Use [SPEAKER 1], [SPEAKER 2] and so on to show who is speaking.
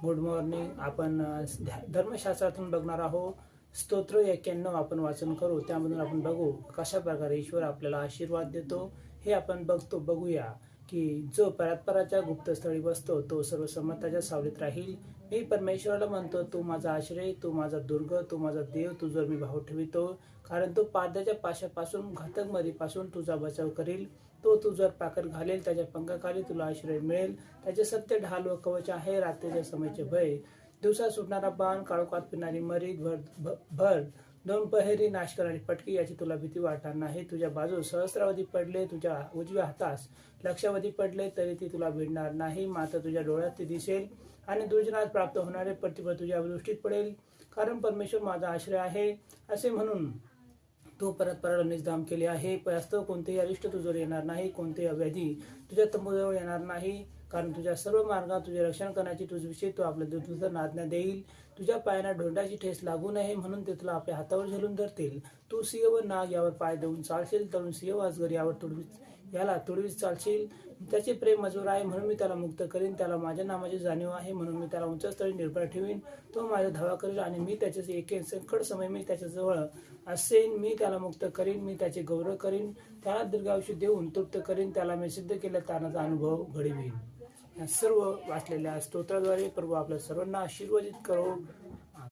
[SPEAKER 1] Good morning. आपण धर्मशास्त्रातून बघणार आहोत. स्तोत्र 91 आपण वाचन करू. त्यामधून आपण बघू कशा प्रकारे ईश्वर आपल्याला आशीर्वाद देतो हे आपण बघूया की जो परस्पराच्या गुप्तस्थळी बसतो तो सर्व समर्थाच्या सावलीत राहील. मी परमेश्वराला म्हणतो, तू माझा आश्रय, तू माझा दुर्ग, तू माझा देव, तुझवर मी भाव ठेवितो. कारण तो पाद्याच्या पाशापासून घातक मरीपासून तुझा बचाव करील. तो तुझ्यावर पाकर घालेल, त्याच्या पंखाखाली तुला आश्रय मिळेल. त्याचे सत्य ढाल व कवच आहे. रात्रीच्या समयचे भय, दिवसा सुटणारा बाण, काळोखात फिरणारी मरी, भर दोन पहेरी नाश करणारी पटकी याची तुला भीती वाटणार नाही. तुझ्या बाजूस सहस्रावधी पडले, तुझ्या उजव्या हातास लक्षावधी पडले, तरी ती तुला भिडणार नाही. मात्र तुझ्या डोळ्यात ती दिसेल आणि दुर्जनास प्राप्त होणारे प्रतिफळ तुझ्या दृष्टीत पडेल. कारण परमेश्वर माझा आश्रय आहे असे म्हणून तू परस्पराला निजधाम केले आहे. वास्तव कोणतेही अरिष्ट तुझ्यावर येणार नाही, कोणतेही व्याधी तुझ्या तंबूजवळ येणार नाही. कारण तुझ्या सर्व मार्गात तुझे रक्षण करण्याची तुझविषयी तो आपल्या दूतांना आज्ञा देईल. तुझ्या पायांना ढोंडाची ठेस लागू नये म्हणून ते तुला आपल्या हातावर झेलून धरतील. तू सिंह व नाग यावर पाय देऊन चालशील, तरुण सिंह अजगर यावर तुडवीत चालशील. त्याचे प्रेम मजूर आहे म्हणून मी त्याला मुक्त करीन. त्याला माझ्या नामाची जाणीव आहे म्हणून मी त्याला उंच स्थळी निर्भय ठेवीन. तो माझा धावा करेल आणि मी त्याच्या एके संकट समय मी त्याच्याजवळ असेन. मी त्याला मुक्त करीन, मी त्याचे गौरव करीन, त्याला दीर्घायुष्य देऊन तृप्त करीन. त्याला मी सिद्ध केल्या तारणाचा अनुभव घडवीन. या सर्व वाचलेल्या स्तोत्राद्वारे प्रभू आपल्या सर्वांना आशीर्वादित करो.